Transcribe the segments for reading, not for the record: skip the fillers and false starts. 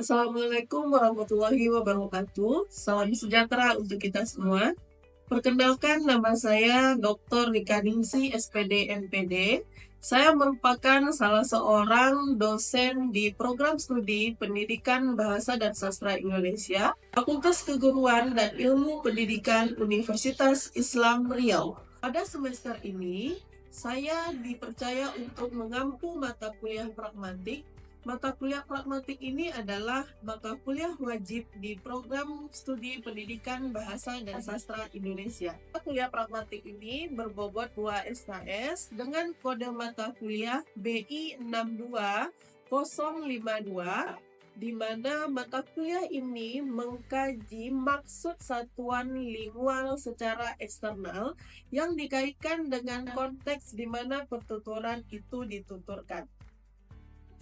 Assalamualaikum warahmatullahi wabarakatuh. Salam sejahtera untuk kita semua. Perkenalkan, nama saya Dr. Rika Ningsi, SPD MPD. Saya merupakan salah seorang dosen di program studi Pendidikan Bahasa dan Sastra Indonesia, Fakultas Keguruan dan Ilmu Pendidikan Universitas Islam Riau. Pada semester ini, saya dipercaya untuk mengampu mata kuliah pragmatik. Mata kuliah pragmatik ini adalah mata kuliah wajib di program studi Pendidikan Bahasa dan Sastra Indonesia. Mata kuliah pragmatik ini berbobot 2 SKS dengan kode mata kuliah BI 62052, di mana mata kuliah ini mengkaji maksud satuan lingual secara eksternal yang dikaitkan dengan konteks di mana pertuturan itu dituturkan.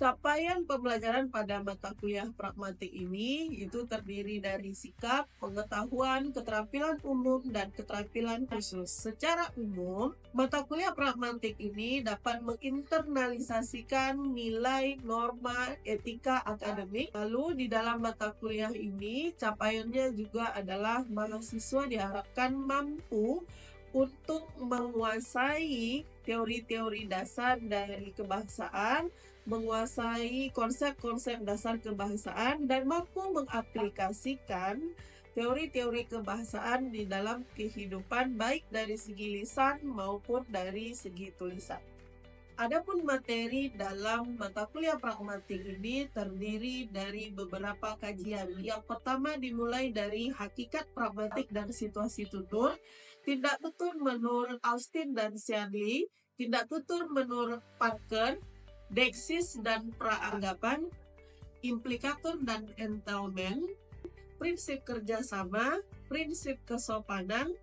Capaian pembelajaran pada mata kuliah pragmatik ini itu terdiri dari sikap, pengetahuan, keterampilan umum, dan keterampilan khusus. Secara umum, mata kuliah pragmatik ini dapat menginternalisasikan nilai, norma, etika akademik. Lalu di dalam mata kuliah ini, capaiannya juga adalah mahasiswa diharapkan mampu untuk menguasai teori-teori dasar dari kebahasaan, menguasai konsep-konsep dasar kebahasaan, dan mampu mengaplikasikan teori-teori kebahasaan di dalam kehidupan baik dari segi lisan maupun dari segi tulisan. Adapun materi dalam mata kuliah pragmatik ini terdiri dari beberapa kajian. Yang pertama dimulai dari hakikat pragmatik dan situasi tutur, tindak tutur menurut Austin dan Shirley, tindak tutur menurut Parker, deksis dan praanggapan, implikator dan entailment, prinsip kerjasama, prinsip kesopanan,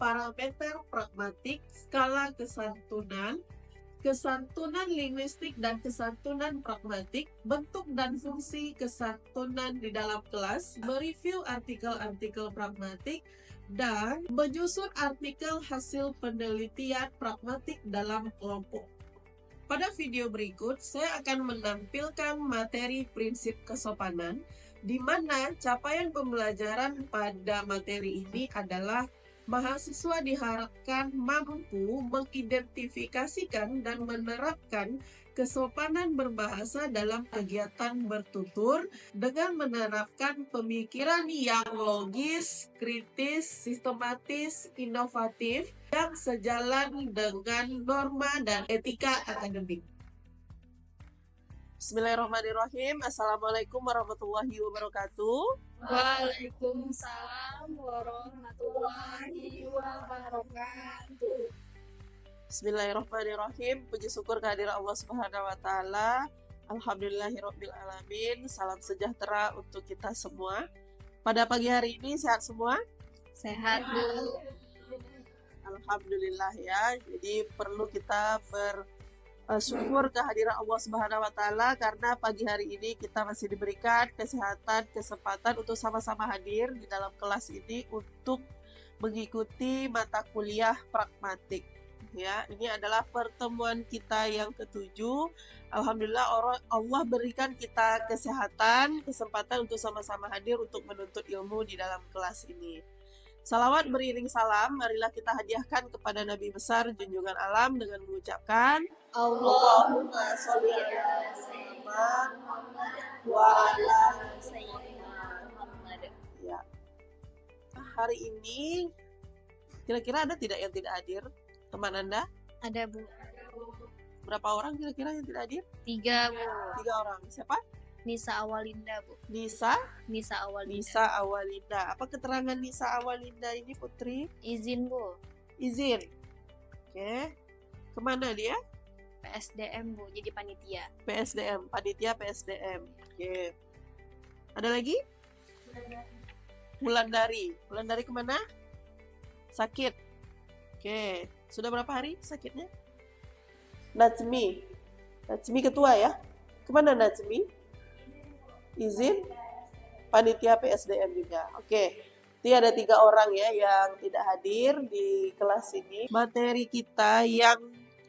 parameter pragmatik, skala kesantunan, kesantunan linguistik dan kesantunan pragmatik, bentuk dan fungsi kesantunan di dalam kelas, mereview artikel-artikel pragmatik, dan menyusun artikel hasil penelitian pragmatik dalam kelompok. Pada video berikut, saya akan menampilkan materi prinsip kesopanan, di mana capaian pembelajaran pada materi ini adalah mahasiswa diharapkan mampu mengidentifikasikan dan menerapkan kesopanan berbahasa dalam kegiatan bertutur dengan menerapkan pemikiran yang logis, kritis, sistematis, inovatif, yang sejalan dengan norma dan etika akademik. Bismillahirrahmanirrahim. Assalamualaikum warahmatullahi wabarakatuh. Waalaikumsalam warahmatullahi wabarakatuh. Bismillahirrahmanirrahim. Puji syukur kehadiran Allah Subhanahu wa taala. Alhamdulillahirabbil alamin. Salam sejahtera untuk kita semua. Pada pagi hari ini sehat semua? Sehat, Bu. Alhamdulillah ya. Jadi perlu kita bersyukur kehadiran Allah Subhanahu wa taala karena pagi hari ini kita masih diberikan kesehatan, kesempatan untuk sama-sama hadir di dalam kelas ini untuk mengikuti mata kuliah pragmatik. Ya, ini adalah pertemuan kita yang ketujuh. Alhamdulillah Allah berikan kita kesehatan, kesempatan untuk sama-sama hadir untuk menuntut ilmu di dalam kelas ini. Salawat beriring salam, marilah kita hadiahkan kepada Nabi besar junjungan alam dengan mengucapkan Allahumma sholli ala sayyidina Muhammad wa ala sayyidina Muhammad. Ya. Hari ini kira-kira ada tidak yang tidak hadir? Teman Anda? Ada, Bu. Berapa orang kira-kira yang tidak hadir? 3, Bu. 3 orang. Siapa? Nisa Awalinda, Bu. Nisa Nisa Awalinda. Apa keterangan Nisa Awalinda ini, Putri? Izin, Bu. Izin. Oke. Kemana dia? PSDM, Bu. Jadi panitia. PSDM. Panitia PSDM. Oke. Ada lagi? Wulandari. Wulandari kemana? Sakit. Oke. Sudah berapa hari sakitnya? Najmi ketua ya. Kemana Najmi? Izin panitia PSDM juga. Oke. Jadi ada 3 orang ya yang tidak hadir di kelas ini. Materi kita yang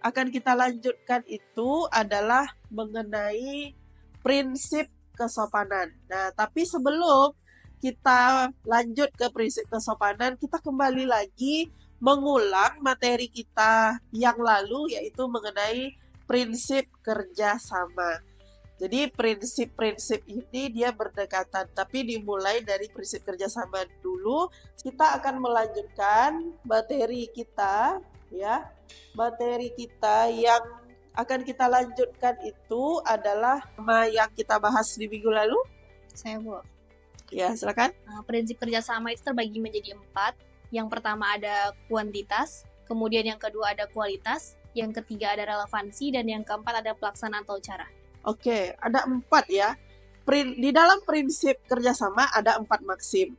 akan kita lanjutkan itu adalah mengenai prinsip kesopanan. Nah, tapi sebelum kita lanjut ke prinsip kesopanan, kita kembali lagi mengulang materi kita yang lalu, yaitu mengenai prinsip kerjasama. Jadi prinsip-prinsip ini dia berdekatan, tapi dimulai dari prinsip kerjasama dulu. Kita akan melanjutkan materi kita, ya. Materi kita yang akan kita lanjutkan itu adalah yang kita bahas di minggu lalu. Saya, Bu. Ya, silakan. Prinsip kerjasama itu terbagi menjadi 4. Yang pertama ada kuantitas, kemudian yang kedua ada kualitas, yang ketiga ada relevansi, dan yang keempat ada pelaksanaan atau cara. Oke, ada 4 ya. Di dalam prinsip kerjasama ada 4 maksim.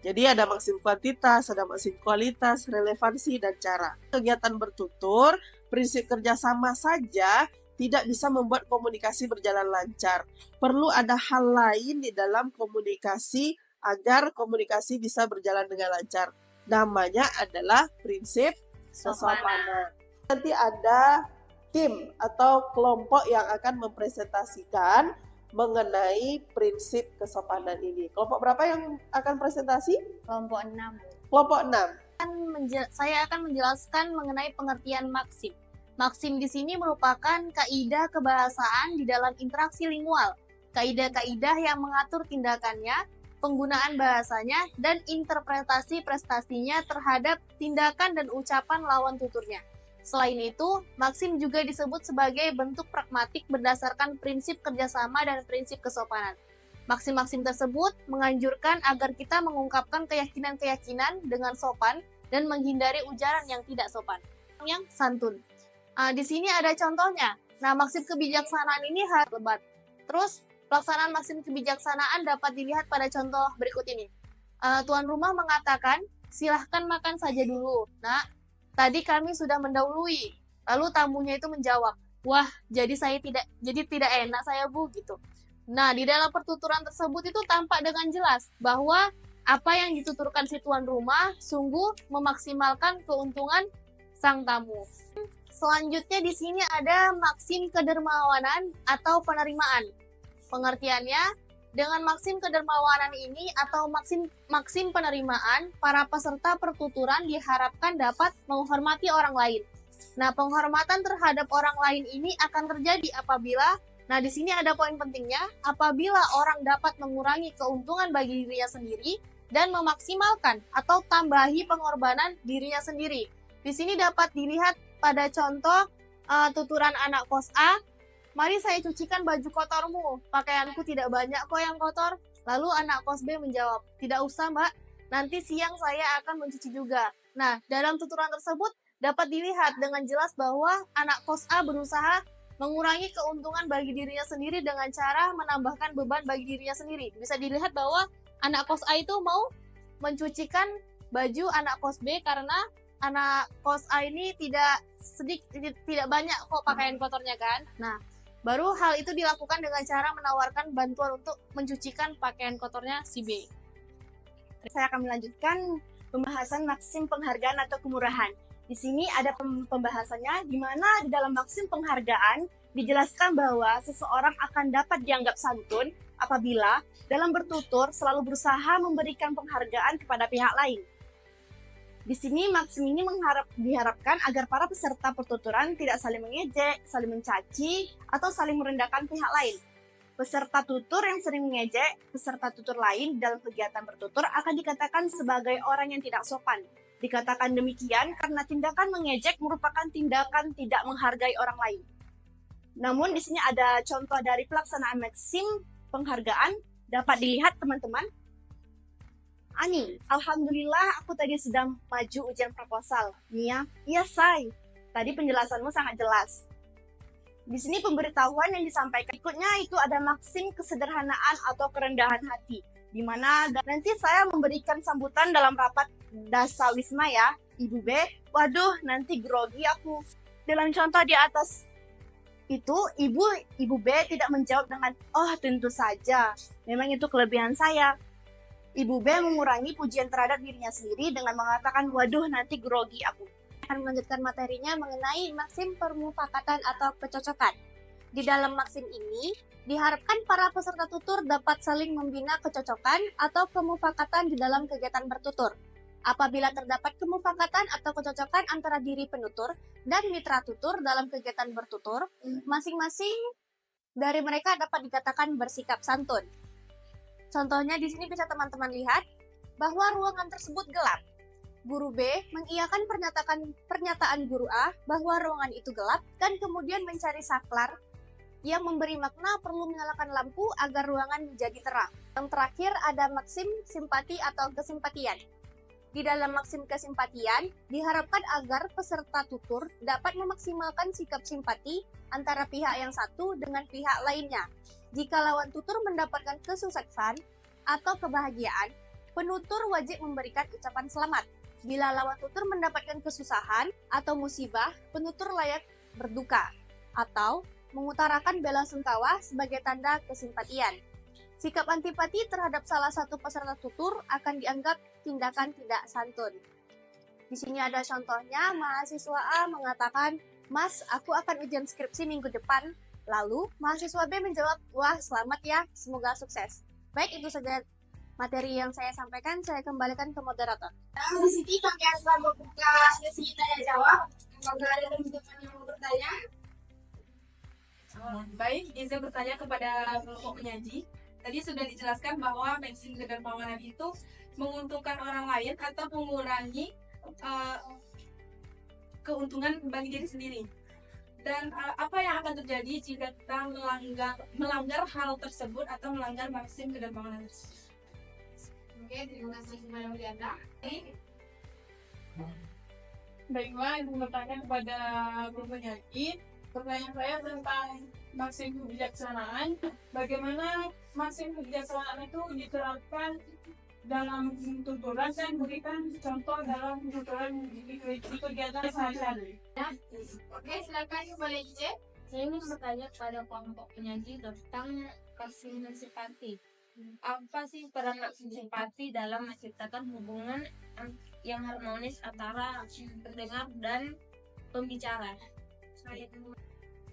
Jadi ada maksim kuantitas, ada maksim kualitas, relevansi, dan cara. Kegiatan bertutur, prinsip kerjasama saja tidak bisa membuat komunikasi berjalan lancar. Perlu ada hal lain di dalam komunikasi agar komunikasi bisa berjalan dengan lancar. Namanya adalah prinsip kesopanan. Nanti ada tim atau kelompok yang akan mempresentasikan mengenai prinsip kesopanan ini. Kelompok berapa yang akan presentasi? Kelompok 6. Kelompok 6. Saya akan menjelaskan mengenai pengertian maksim. Maksim di sini merupakan kaidah kebahasaan di dalam interaksi lingual. Kaidah-kaidah yang mengatur tindakannya, penggunaan bahasanya, dan interpretasi prestasinya terhadap tindakan dan ucapan lawan tuturnya. Selain itu, maksim juga disebut sebagai bentuk pragmatik berdasarkan prinsip kerjasama dan prinsip kesopanan. Maksim-maksim tersebut menganjurkan agar kita mengungkapkan keyakinan-keyakinan dengan sopan dan menghindari ujaran yang tidak sopan. Yang santun. Di sini ada contohnya. Nah, maksim kebijaksanaan ini harus lebat. Terus, pelaksanaan maksim kebijaksanaan dapat dilihat pada contoh berikut ini. Tuan rumah mengatakan, silahkan makan saja dulu. Nah, tadi kami sudah mendahului. Lalu tamunya itu menjawab, wah, jadi tidak enak saya, Bu, gitu. Nah, di dalam pertuturan tersebut itu tampak dengan jelas bahwa apa yang dituturkan si tuan rumah sungguh memaksimalkan keuntungan sang tamu. Selanjutnya di sini ada maksim kedermawanan atau penerimaan. Pengertiannya, dengan maksim kedermawanan ini atau maksim penerimaan, para peserta pertuturan diharapkan dapat menghormati orang lain. Nah, penghormatan terhadap orang lain ini akan terjadi apabila, nah di sini ada poin pentingnya, apabila orang dapat mengurangi keuntungan bagi dirinya sendiri dan memaksimalkan atau tambahi pengorbanan dirinya sendiri. Di sini dapat dilihat pada contoh tuturan anak kos A. Mari saya cucikan baju kotormu, pakaianku tidak banyak kok yang kotor. Lalu anak kos B menjawab, tidak usah mbak, nanti siang saya akan mencuci juga. Nah, dalam tuturan tersebut dapat dilihat dengan jelas bahwa anak kos A berusaha mengurangi keuntungan bagi dirinya sendiri dengan cara menambahkan beban bagi dirinya sendiri. Bisa dilihat bahwa anak kos A itu mau mencucikan baju anak kos B karena anak kos A ini tidak banyak kok pakaian kotornya kan. Nah, baru hal itu dilakukan dengan cara menawarkan bantuan untuk mencucikan pakaian kotornya si B. Saya akan melanjutkan pembahasan maksim penghargaan atau kemurahan. Di sini ada pembahasannya di mana di dalam maksim penghargaan dijelaskan bahwa seseorang akan dapat dianggap santun apabila dalam bertutur selalu berusaha memberikan penghargaan kepada pihak lain. Di sini maksim ini diharapkan agar para peserta pertuturan tidak saling mengejek, saling mencaci, atau saling merendahkan pihak lain. Peserta tutur yang sering mengejek peserta tutur lain dalam kegiatan bertutur akan dikatakan sebagai orang yang tidak sopan. Dikatakan demikian karena tindakan mengejek merupakan tindakan tidak menghargai orang lain. Namun di sini ada contoh dari pelaksanaan maksim penghargaan, dapat dilihat teman-teman. Ani, alhamdulillah aku tadi sedang maju ujian proposal. Nia, iya say. Tadi penjelasanmu sangat jelas. Di sini pemberitahuan yang disampaikan berikutnya itu ada maksim kesederhanaan atau kerendahan hati. Di mana nanti saya memberikan sambutan dalam rapat dasawisma ya, Ibu B. Waduh, nanti grogi aku. Dalam contoh di atas itu, Ibu B tidak menjawab dengan, oh tentu saja, memang itu kelebihan saya. Ibu B mengurangi pujian terhadap dirinya sendiri dengan mengatakan, waduh nanti grogi aku. Akan melanjutkan materinya mengenai maksim permufakatan atau kecocokan. Di dalam maksim ini, diharapkan para peserta tutur dapat saling membina kecocokan atau kemufakatan di dalam kegiatan bertutur. Apabila terdapat kemufakatan atau kecocokan antara diri penutur dan mitra tutur dalam kegiatan bertutur, masing-masing dari mereka dapat dikatakan bersikap santun. Contohnya di sini bisa teman-teman lihat bahwa ruangan tersebut gelap. Guru B mengiyakan pernyataan guru A bahwa ruangan itu gelap dan kemudian mencari saklar yang memberi makna perlu menyalakan lampu agar ruangan menjadi terang. Yang terakhir ada maksim simpati atau kesimpatian. Di dalam maksim kesimpatian, diharapkan agar peserta tutur dapat memaksimalkan sikap simpati antara pihak yang satu dengan pihak lainnya. Jika lawan tutur mendapatkan kesuksesan atau kebahagiaan, penutur wajib memberikan ucapan selamat. Bila lawan tutur mendapatkan kesusahan atau musibah, penutur layak berduka atau mengutarakan bela sungkawa sebagai tanda kesimpatian. Sikap antipati terhadap salah satu peserta tutur akan dianggap tindakan tidak santun. Di sini ada contohnya, mahasiswa A mengatakan, "Mas, aku akan ujian skripsi minggu depan." Lalu, mahasiswa B menjawab, "Wah, selamat ya, semoga sukses." Baik, itu saja materi yang saya sampaikan. Saya kembalikan ke moderator. Di sini kami akan membuka sesi tanya jawab. Apakah ada teman-teman yang mau bertanya? Baik, izin bertanya kepada kelompok penyaji. Tadi sudah dijelaskan bahwa maksim kedermawanan itu menguntungkan orang lain atau mengurangi keuntungan bagi diri sendiri. Dan apa yang akan terjadi jika kita melanggar hal tersebut atau melanggar maksim kedermawanan tersebut? Oke, terima kasih kepada Mulyana. Baiklah, ibu bertanya kepada guru penyaji. Pertanyaan saya tentang maksim kebijaksanaan. Bagaimana maksim kebijaksanaan itu diterapkan dalam tuturan dan berikan contoh dalam tuturan di kegiatan sehari-hari. Oke, silakan kembali Ice. Saya ingin bertanya kepada kelompok penyaji tentang maksim simpati. Apa sih peran maksim simpati dalam menciptakan hubungan yang harmonis antara pendengar dan pembicara?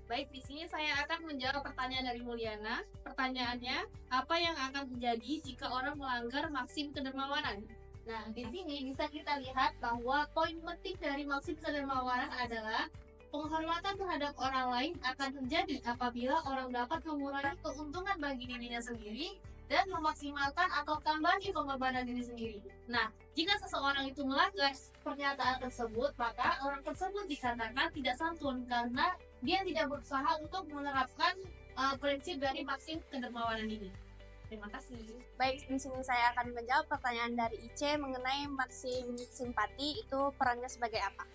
Baik, di sini saya akan menjawab pertanyaan dari Mulyana. Pertanyaannya, apa yang akan terjadi jika orang melanggar maksim kedermawanan? Nah, di sini bisa kita lihat bahwa poin penting dari maksim kedermawanan adalah penghormatan terhadap orang lain akan terjadi apabila orang dapat mengurangi keuntungan bagi dirinya sendiri dan memaksimalkan atau tambahi pengorbanan diri sendiri. Nah, jika seseorang itu melanggar pernyataan tersebut, maka orang tersebut dikatakan tidak santun karena dia tidak berusaha untuk menerapkan prinsip dari maksim kedermawanan ini. Terima kasih. Baik, di sini saya akan menjawab pertanyaan dari Ice mengenai maksim simpati itu perannya sebagai apa.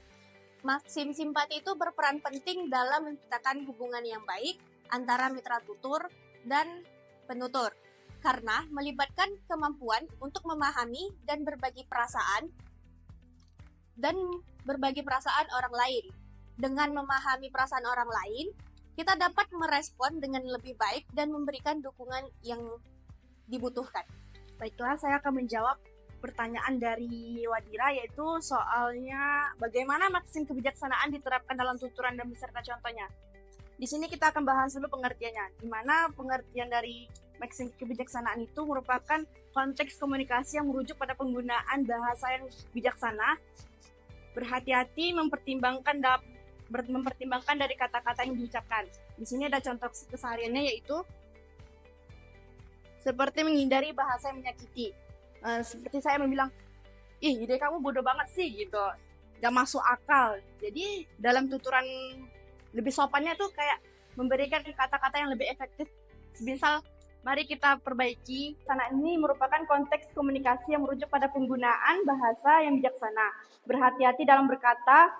Maksim simpati itu berperan penting dalam menciptakan hubungan yang baik antara mitra tutur dan penutur, karena melibatkan kemampuan untuk memahami dan berbagi perasaan orang lain. Dengan memahami perasaan orang lain, kita dapat merespon dengan lebih baik dan memberikan dukungan yang dibutuhkan. Baiklah, saya akan menjawab pertanyaan dari Wadira, yaitu soalnya bagaimana maksim kebijaksanaan diterapkan dalam tuturan dan beserta contohnya. Di sini kita akan bahas dulu pengertiannya, di mana pengertian dari maksim kebijaksanaan itu merupakan konteks komunikasi yang merujuk pada penggunaan bahasa yang bijaksana, berhati-hati, mempertimbangkan dari kata-kata yang diucapkan. Di sini ada contoh kesehariannya, yaitu seperti menghindari bahasa yang menyakiti. Seperti saya bilang, ide kamu bodoh banget sih, gitu, gak masuk akal. Jadi dalam tuturan lebih sopannya tuh kayak memberikan kata-kata yang lebih efektif. Misal, mari kita perbaiki. Karena ini merupakan konteks komunikasi yang merujuk pada penggunaan bahasa yang bijaksana. Berhati-hati dalam berkata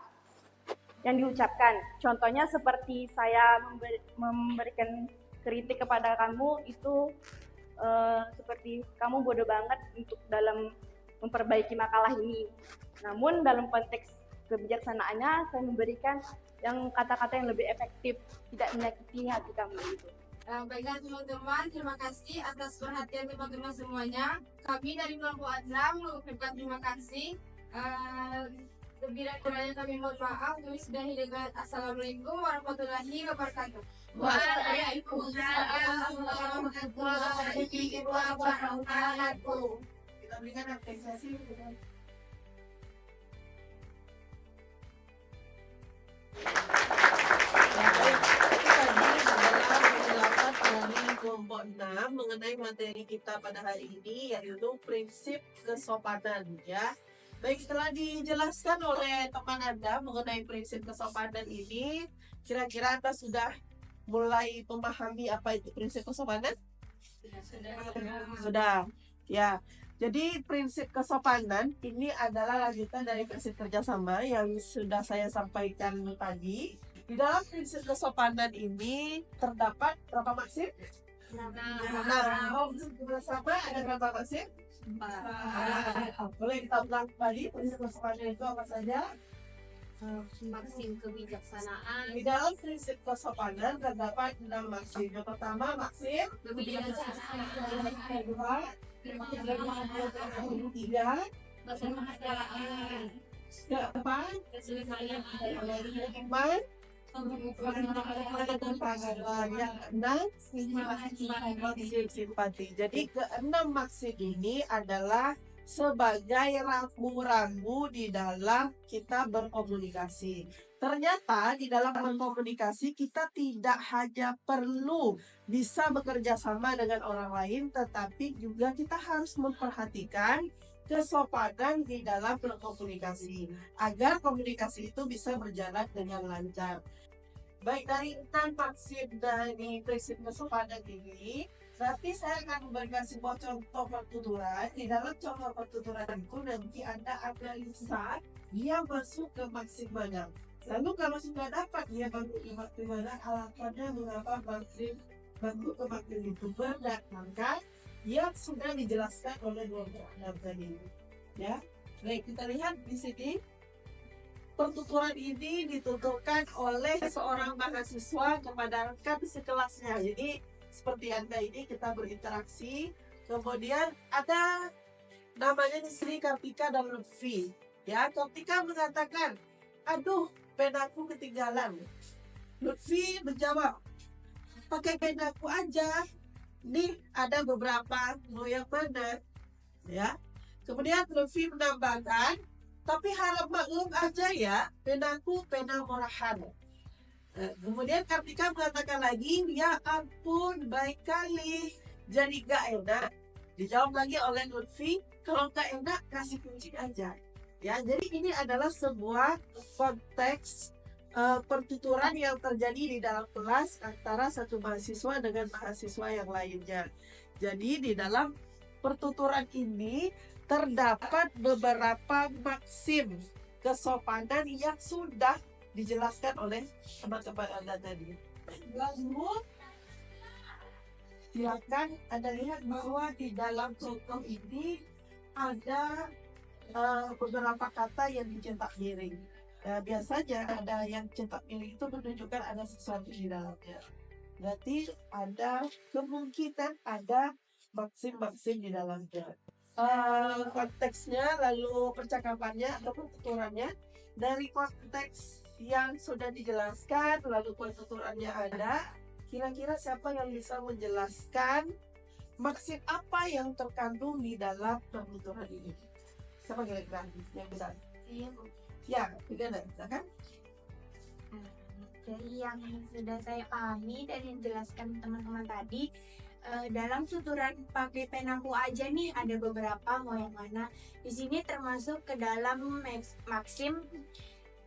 yang diucapkan. Contohnya seperti saya memberikan kritik kepada kamu itu seperti kamu bodoh banget untuk dalam memperbaiki makalah ini. Namun dalam konteks kebijaksanaannya saya memberikan yang kata-kata yang lebih efektif, tidak menyakiti hati kamu itu. Baiklah teman-teman, terima kasih atas perhatian teman-teman semuanya. Kami dari kelompok 6 mengucapkan terima kasih. Lebih dan kurangnya kami mohon maaf. Kami sudahi dengan Assalamualaikum warahmatullahi wabarakatuh. Waalaikumsalam warahmatullahi wabarakatuh. Kita berikan apresiasi. Baik, itu tadi adalah penjelasan dari kelompok 6 mengenai materi kita pada hari ini, yaitu prinsip kesopanan ya. Baik, setelah dijelaskan oleh teman Anda mengenai prinsip kesopanan ini, kira-kira Anda sudah mulai memahami apa itu prinsip kesopanan? Sudah. Ya. Jadi prinsip kesopanan ini adalah lanjutan dari prinsip kerjasama yang sudah saya sampaikan tadi. Di dalam prinsip kesopanan ini terdapat berapa maksim? 6. Bersama ada berapa maksim? 4. Boleh kita ulang kembali prinsip kesopanan itu apa saja? Maksim kebijaksanaan, Di dalam prinsip kesopanan terdapat 6 maksim. Yang pertama maksim kebijaksanaan, kedua, ketiga, keempat, kelima, yang keenam, maksim simpati. Jadi keenam maksim ini adalah sebagai rambu-rambu di dalam kita berkomunikasi. Ternyata di dalam berkomunikasi kita tidak hanya perlu bisa bekerja sama dengan orang lain, tetapi juga kita harus memperhatikan kesopanan di dalam berkomunikasi agar komunikasi itu bisa berjalan dengan lancar. Baik, dari 6 maksim dari prinsip kesopanan ini, nanti saya akan memberikan sebuah contoh pertuturan. Di dalam contoh pertuturan itu nanti Anda analisa dia masuk ke maksim mana. Lalu kalau sudah dapat dia masuk ke maksim mana, alasannya mengapa maksim masuk ke maksim itu berdasarkan yang sudah dijelaskan oleh dua orang tadi. Ya, baik, kita lihat di sini. Pertuturan ini dituturkan oleh seorang mahasiswa kepada rekan sekelasnya. Jadi seperti Anda ini kita berinteraksi, kemudian ada namanya di sini Kartika dan Lutfi. Ya, Kartika mengatakan, aduh, penaku ketinggalan. Lutfi menjawab, pakai penaku aja. Nih ada beberapa, mau yang mana? Ya. Kemudian Lutfi menambahkan, tapi harap maklum aja ya, penaku pena murahan. Kemudian Kartika mengatakan lagi, ya ampun, baik kali. Jadi gak enak. Dijawab lagi oleh Lutfi, kalau gak enak kasih kunci aja. Ya, jadi ini adalah sebuah konteks pertuturan yang terjadi di dalam kelas antara satu mahasiswa dengan mahasiswa yang lainnya. Jadi di dalam pertuturan ini terdapat beberapa maksim kesopanan yang sudah dijelaskan oleh teman-teman Anda tadi. Lalu silakan Anda lihat bahwa di dalam contoh ini ada beberapa kata yang dicetak miring. Biasanya ada yang cetak miring itu menunjukkan ada sesuatu di dalamnya. Berarti ada kemungkinan ada maksim-maksim di dalamnya. Konteksnya lalu percakapannya atau pertuturannya dari konteks yang sudah dijelaskan lalu pertuturannya ada, kira-kira siapa yang bisa menjelaskan maksim apa yang terkandung di dalam pertuturan ini? Siapa kira-kira yang bisa? Iya, Bu. Ya, tidak kan? Dari yang sudah saya pahami dan yang dijelaskan teman-teman tadi, dalam tuturan pakai penaku aja nih ada beberapa, mau yang mana. Di sini termasuk ke dalam maksim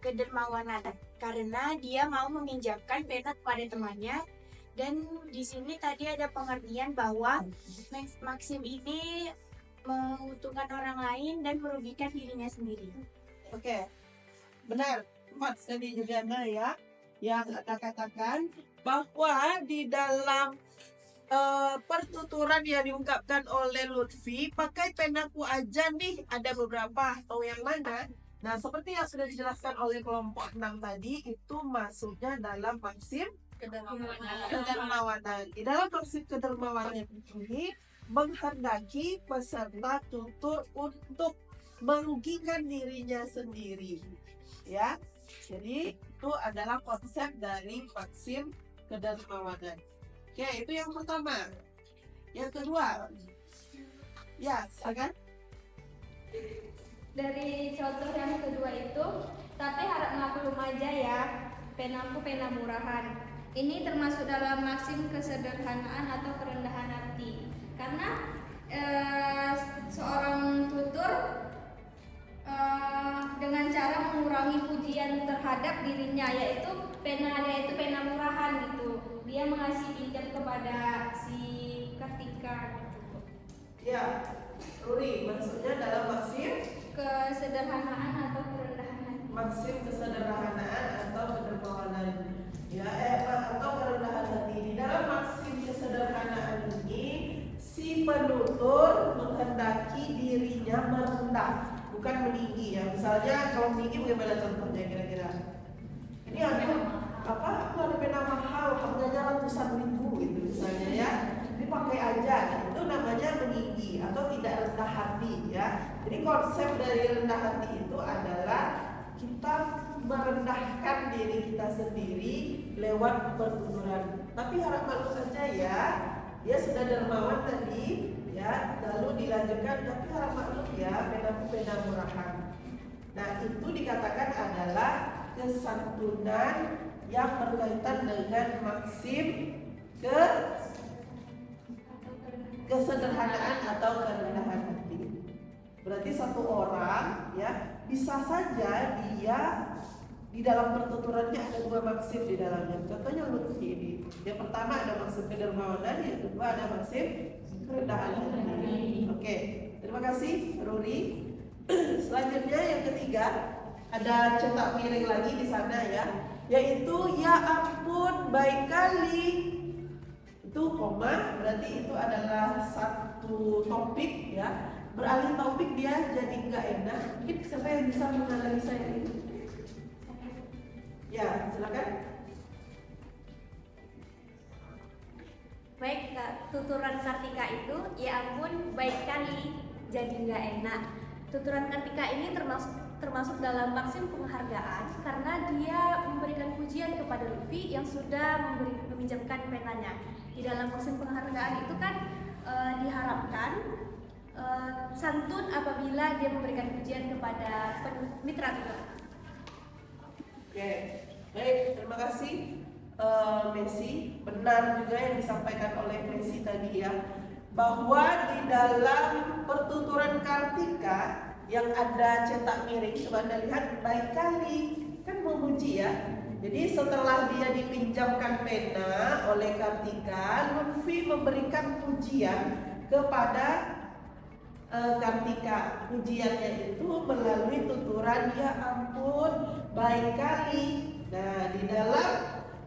kedermawanan karena dia mau meminjamkan pena kepada temannya. Dan di sini tadi ada pengertian bahwa maksim ini menguntungkan orang lain dan merugikan dirinya sendiri. Oke, benar. Tepat sekali Juliana ya, yang Anda katakan bahwa di dalam pertuturan yang diungkapkan oleh Lutfi, pakai penaku aja nih, ada beberapa, atau yang mana? Nah, seperti yang sudah dijelaskan oleh kelompok 6 tadi, itu masuknya dalam maksim kedermawanan. Di dalam maksim kedermawanan ini menghendaki peserta tutur untuk merugikan dirinya sendiri. Ya, jadi itu adalah konsep dari maksim kedermawanan. Oke, itu yang pertama. Yang kedua, ya silakan. Dari contoh yang kedua itu, tapi harap maklum aja ya, penaku pena murahan. Ini termasuk dalam maksim kesederhanaan atau kerendahan hati. Karena seorang tutur dengan cara mengurangi pujian terhadap dirinya, yaitu pena murahan gitu. Dia mengasih pinjam kepada si Kartika gitu. Ya, Ruri, maksudnya dalam maksim Kesederhanaan atau kerendahan hati. maksim kesederhanaan atau kedermawanan. Ya, atau kerendahan hati. Di dalam maksim kesederhanaan ini, si penutur menghendaki dirinya merendah, bukan meninggi ya. Misalnya kalau meninggi bagaimana contohnya kira-kira? Ini ada apa? Aku ada pena mahal, harganya ratusan ribu gitu misalnya ya. Dipakai aja, itu namanya meninggi atau tidak rendah hati ya. Jadi konsep dari rendah hati itu adalah kita merendahkan diri kita sendiri lewat pertuturan. Tapi harap maklum saja ya, dia sudah dermawan tadi ya, lalu dilanjutkan tapi harap maklum ya, pena murahan. Nah, itu dikatakan adalah kesantunan yang berkaitan dengan maksim kesederhanaan atau kerendahan hati. Berarti satu orang ya bisa saja dia di dalam pertuturannya ada dua maksim di dalamnya. Contohnya Lutfi ini. Yang pertama ada maksim kedermawanan, yang kedua ada maksim kerendahan hati. Oke, terima kasih Ruri. Selanjutnya yang ketiga ada cetak miring lagi di sana ya, yaitu ya ampun baik kali. Itu koma, berarti itu adalah satu topik ya. Beralih topik dia jadi nggak enak. Mungkin siapa yang bisa menganalisa ini? Ya, silakan. Baik, tuturan Kartika itu, ya ampun baik kali, jadi nggak enak. Tuturan Kartika ini termasuk dalam maksim penghargaan karena dia memberikan pujian kepada Lutfi yang sudah meminjamkan penanya. Di dalam maksim penghargaan itu kan diharapkan santun apabila dia memberikan pujian kepada mitra tutur. Oke, baik, terima kasih Messi. Benar juga yang disampaikan oleh Messi tadi ya, bahwa di dalam pertuturan Kartika yang ada cetak miring, coba Anda lihat baik kali, kan memuji ya. Jadi setelah dia dipinjamkan pena oleh Kartika, Lutfi memberikan pujian kepada Kartika. Pujiannya itu melalui tuturan ya ampun baik kali. Nah, di dalam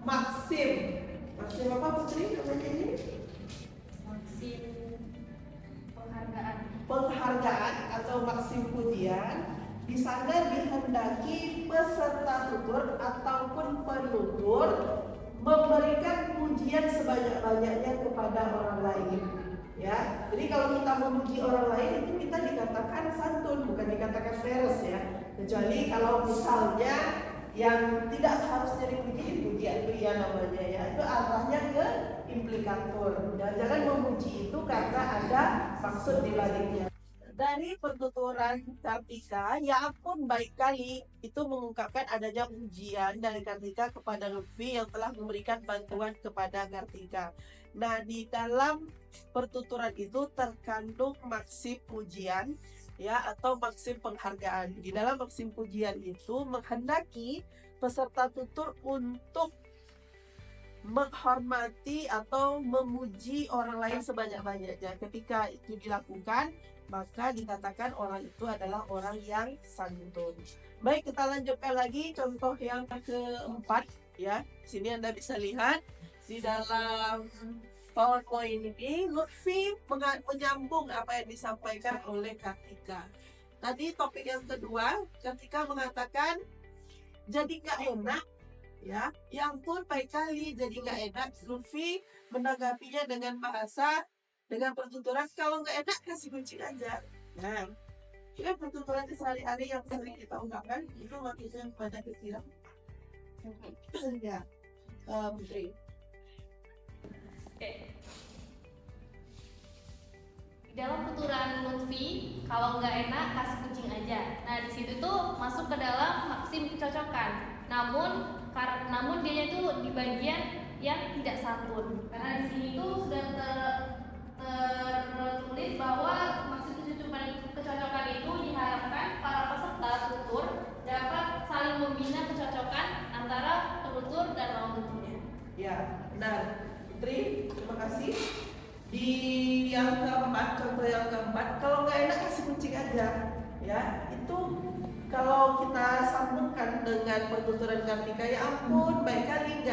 maksim apa Putri namanya ini? Maksim Penghargaan atau maksim pujian. Di sana dihendaki peserta tutur ataupun penutur memberikan pujian sebanyak-banyaknya kepada orang lain. Ya, jadi kalau kita memuji orang lain itu kita dikatakan santun, bukan dikatakan peres ya. Kecuali kalau misalnya yang tidak seharusnya dipuji itu ya namanya ya. Itu arahnya ke implikator. Jangan memuji itu karena ada maksud di baliknya. Dari pertuturan Kartika, ya ampun baik kali, itu mengungkapkan adanya pujian dari Kartika kepada Lutfi yang telah memberikan bantuan kepada Kartika. Nah, di dalam pertuturan itu terkandung maksim pujian ya atau maksim penghargaan. Di dalam maksim pujian itu menghendaki peserta tutur untuk menghormati atau memuji orang lain sebanyak-banyaknya. Ketika itu dilakukan, maka dikatakan orang itu adalah orang yang santun. Baik, kita lanjutkan lagi contoh yang keempat ya. Sini Anda bisa lihat di dalam PowerPoint ini Lutfi menyambung apa yang disampaikan oleh Kartika. Tadi topik yang kedua, Kartika mengatakan jadi nggak enak ya ampun baik kali jadi nggak enak. Lutfi menanggapinya dengan bahasa dengan pertuturan kalau nggak enak kasih kucing aja. Nah, ini pertuturan sehari-hari yang sering kita ungkapkan itu maksudnya pada kecil. Ya, Putri. Oke. Di dalam tuturan Lutfi, kalau nggak enak kasih kucing aja. Nah di situ tuh masuk ke dalam maksim kecocokan. Namun dia itu di bagian yang tidak santun. Karena di sini tuh sudah tertulis bahwa maksim kecocokan itu diharapkan para peserta tutur dapat saling membina kecocokan antara penutur dan lawan tuturnya. Ya, benar. Putri, terima kasih. Di yang keempat, contoh yang keempat, kalau nggak enak kasih kucing aja. Ya, itu kalau kita sambungkan dengan penuturan Kartika, ya ampun, baik kali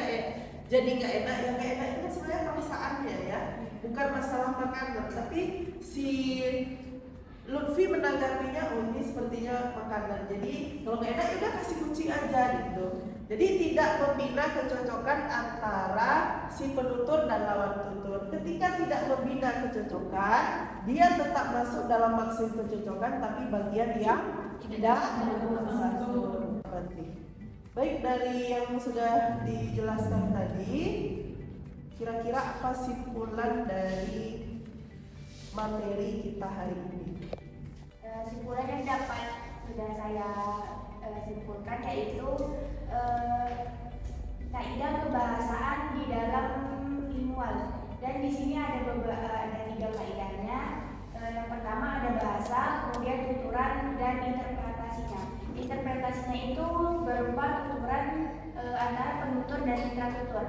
jadi nggak enak. Yang nggak enak itu kan sebenarnya perasaannya ya, bukan masalah makanan. Tapi si Lutfi menanggapinya, oh ini sepertinya makanan. Jadi kalau nggak enak ya udah kasih kucing aja gitu. Jadi tidak membina kecocokan antara si penutur dan lawan tutur. Ketika tidak membina kecocokan, dia tetap masuk dalam maksim kecocokan, tapi bagian yang tidak santun. Baik, dari yang sudah dijelaskan tadi, kira-kira apa simpulan dari materi kita hari ini? Simpulan yang sudah saya simpulkan yaitu kaidah kebahasaan di dalam lingual, dan di sini ada 3 kaidahnya. Yang pertama ada bahasa, kemudian tuturan dan interpretasinya. Interpretasinya itu berupa tuturan antara penutur dan intratutur.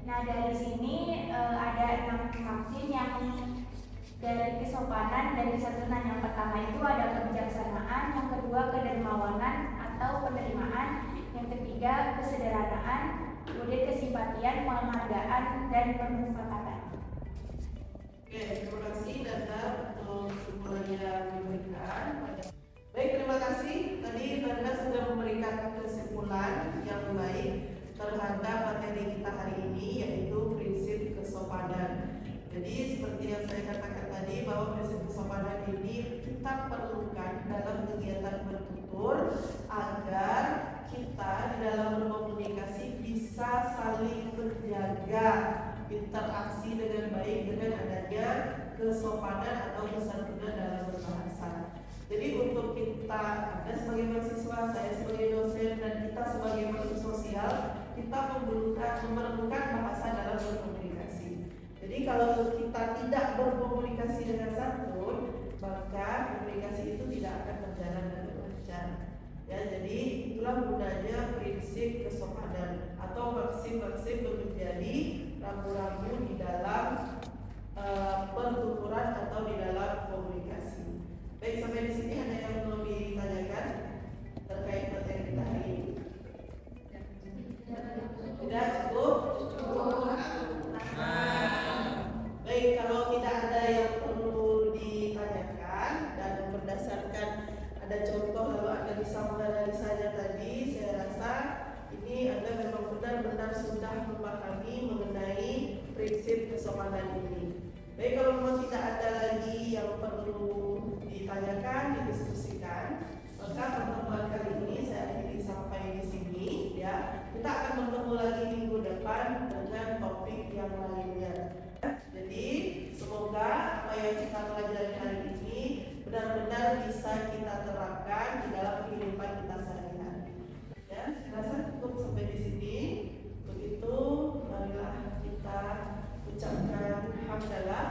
Nah dari sini ada 6 maksim yang dari kesopanan dan kesantunan. Yang pertama itu ada kebijaksanaan, yang kedua kedermawanan atau penerimaan, yang ketiga kesederhanaan, kemudian kesimpatian, penghargaan, dan permufakatan. Oke, terima kasih Danda untuk simpulan yang diberikan. Baik, terima kasih. Tadi Danda sudah memberikan kesimpulan yang baik terhadap materi kita hari ini, yaitu prinsip kesopanan. Jadi seperti yang saya katakan tadi, bahwa prinsip kesopanan ini kita perlukan dalam kegiatan bertutur agar kita di dalam berkomunikasi bisa saling menjaga interaksi dengan baik dengan adanya kesopanan atau kesantunan dalam berbahasa. Jadi untuk kita, Anda sebagai mahasiswa, saya sebagai dosen, dan kita sebagai makhluk sosial, kita memerlukan bahasa dalam berkomunikasi. Jadi kalau kita tidak berkomunikasi dengan santun, maka komunikasi itu tidak akan berjalan dengan lancar. Ya, jadi itulah gunanya prinsip kesopanan atau maksim-maksim menjadi rambu-rambu di dalam pertuturan atau di dalam komunikasi. Baik, sampai di sini ada yang mau ditanyakan terkait materi kita hari ini? Tidak cukup? Baik, kalau tidak ada yang perlu ditanyakan dan berdasarkan ada contoh lalu Anda bisa menganalisanya tadi, saya rasa ini Anda memang benar-benar sudah memahami mengenai prinsip kesopanan ini. Baik, kalau memang tidak ada lagi yang perlu ditanyakan, didiskusikan, maka pertemuan kali ini saya akhiri sampai di sini ya. Kita akan bertemu lagi minggu depan dengan topik yang lainnya. Jadi semoga apa yang kita pelajari hari ini benar-benar bisa kita terapkan di dalam kehidupan kita sehari-hari. Ya, saya rasa cukup sampai di sini. Begitu, marilah kita ucapkan hamdalah.